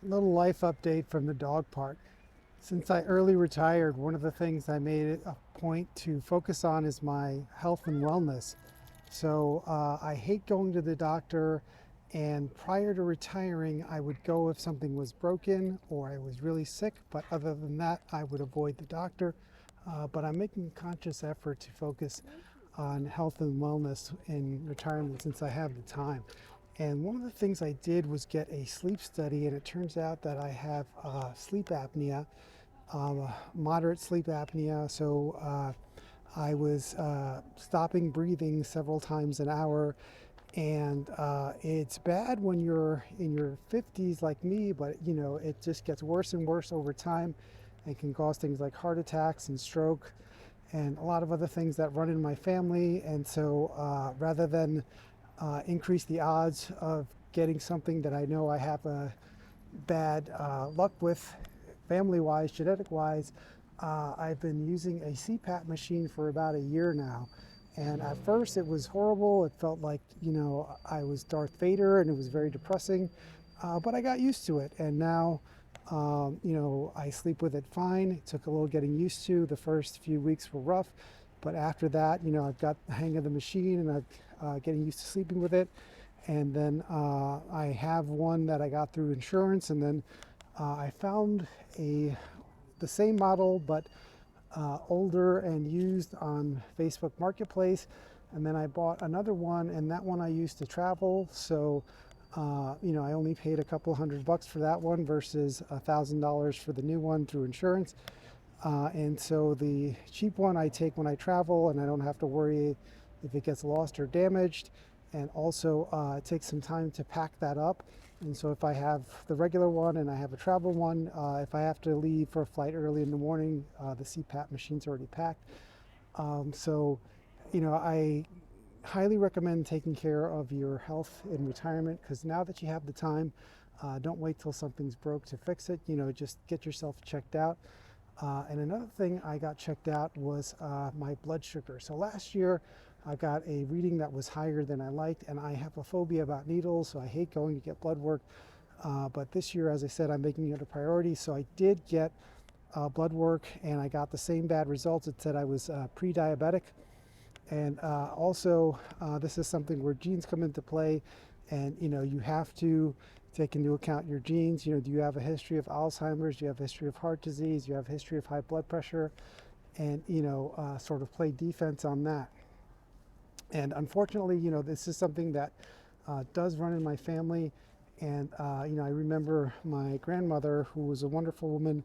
Little life update from the dog park. Since I early retired, one of the things I made it a point to focus on is my health and wellness. So I hate going to the doctor, and prior to retiring, I would go if something was broken or I was really sick, but other than that, I would avoid the doctor. But I'm making a conscious effort to focus on health and wellness in retirement since I have the time. And one of the things I did was get a sleep study, and it turns out that I have sleep apnea, moderate sleep apnea. So I was stopping breathing several times an hour, and it's bad when you're in your 50s like me, but it just gets worse and worse over time and can cause things like heart attacks and stroke and a lot of other things that run in my family. And so rather than increase the odds of getting something that I know I have a bad luck with, family wise, genetic wise, I've been using a CPAP machine for about a year now. And at first it was horrible. It felt like, I was Darth Vader, and it was very depressing. But I got used to it. And now, I sleep with it fine. It took a little getting used to. The first few weeks were rough. But after that, I've got the hang of the machine, and I'm getting used to sleeping with it. And then I have one that I got through insurance. And then I found the same model, but older and used on Facebook Marketplace. And then I bought another one, and that one I used to travel. So, I only paid a couple $100 for that one versus $1,000 for the new one through insurance. And so the cheap one I take when I travel, and I don't have to worry if it gets lost or damaged. And also it takes some time to pack that up. And so if I have the regular one and I have a travel one, if I have to leave for a flight early in the morning, the CPAP machine's already packed. So, I highly recommend taking care of your health in retirement, because now that you have the time, don't wait till something's broke to fix it. Just get yourself checked out. And another thing I got checked out was my blood sugar. So last year I got a reading that was higher than I liked, and I have a phobia about needles, so I hate going to get blood work. But this year, as I said, I'm making it a priority. So I did get blood work, and I got the same bad results. It said I was pre-diabetic. And also, this is something where genes come into play, and you have to take into account your genes. Do you have a history of Alzheimer's? Do you have a history of heart disease? Do you have a history of high blood pressure? And sort of play defense on that. And unfortunately, this is something that does run in my family. And I remember my grandmother, who was a wonderful woman,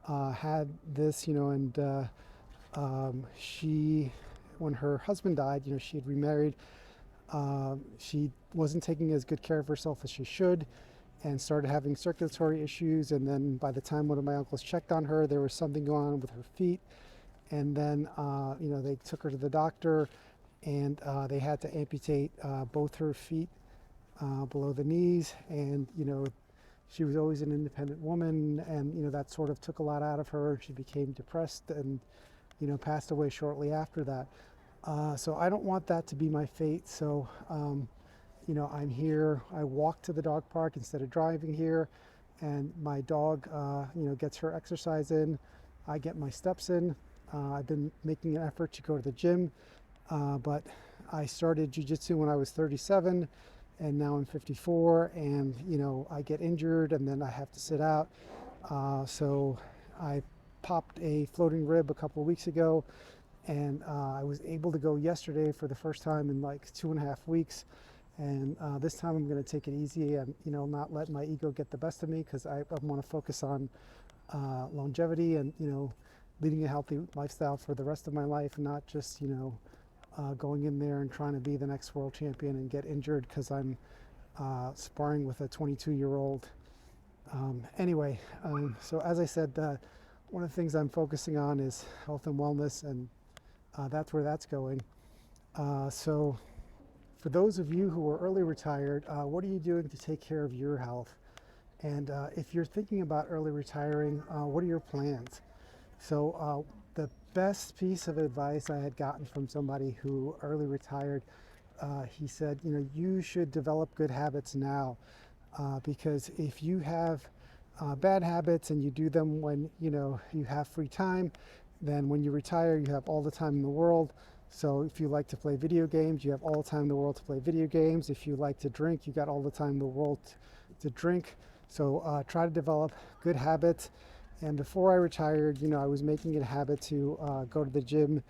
had this, and she, when her husband died, she had remarried. She wasn't taking as good care of herself as she should, and started having circulatory issues. And then by the time one of my uncles checked on her, there was something going on with her feet. And then, they took her to the doctor, and they had to amputate both her feet below the knees. And, she was always an independent woman, and, that sort of took a lot out of her. She became depressed and, passed away shortly after that. So I don't want that to be my fate. So, I'm here. I walk to the dog park instead of driving here, and my dog, gets her exercise in. I get my steps in. I've been making an effort to go to the gym, but I started jiu-jitsu when I was 37, and now I'm 54, and I get injured, and then I have to sit out. So I popped a floating rib a couple of weeks ago, and I was able to go yesterday for the first time in like 2.5 weeks. And this time I'm going to take it easy and not let my ego get the best of me, because I want to focus on longevity and leading a healthy lifestyle for the rest of my life, not just going in there and trying to be the next world champion and get injured because I'm sparring with a 22-year-old. Anyway, so as I said, one of the things I'm focusing on is health and wellness, and that's where that's going. So for those of you who are early retired, what are you doing to take care of your health? And if you're thinking about early retiring, what are your plans? So the best piece of advice I had gotten from somebody who early retired, he said, you should develop good habits now, because if you have bad habits and you do them when you have free time, then when you retire you have all the time in the world. So if you like to play video games, you have all the time in the world to play video games. If you like to drink, you got all the time in the world to drink. So try to develop good habits. And before I retired, I was making it a habit to go to the gym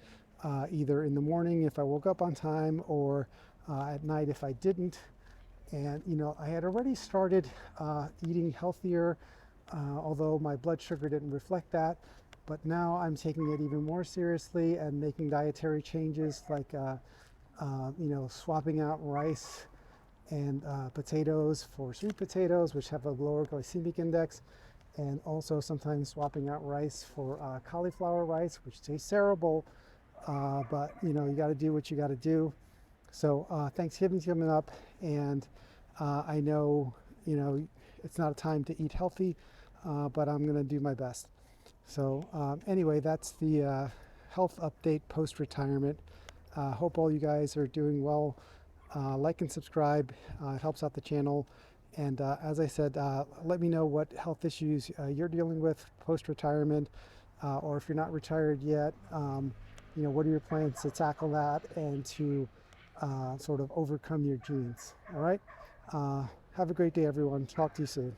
either in the morning if I woke up on time, or at night if I didn't. And I had already started eating healthier, although my blood sugar didn't reflect that. But now I'm taking it even more seriously and making dietary changes like swapping out rice and potatoes for sweet potatoes, which have a lower glycemic index, and also sometimes swapping out rice for cauliflower rice, which tastes terrible, but you got to do what you got to do. So Thanksgiving's coming up, and I know it's not a time to eat healthy, but I'm going to do my best. So anyway, that's the health update post-retirement. Hope all you guys are doing well. Like and subscribe. It helps out the channel. And as I said, let me know what health issues you're dealing with post-retirement, or if you're not retired yet, what are your plans to tackle that and to sort of overcome your genes. All right. Have a great day, everyone. Talk to you soon.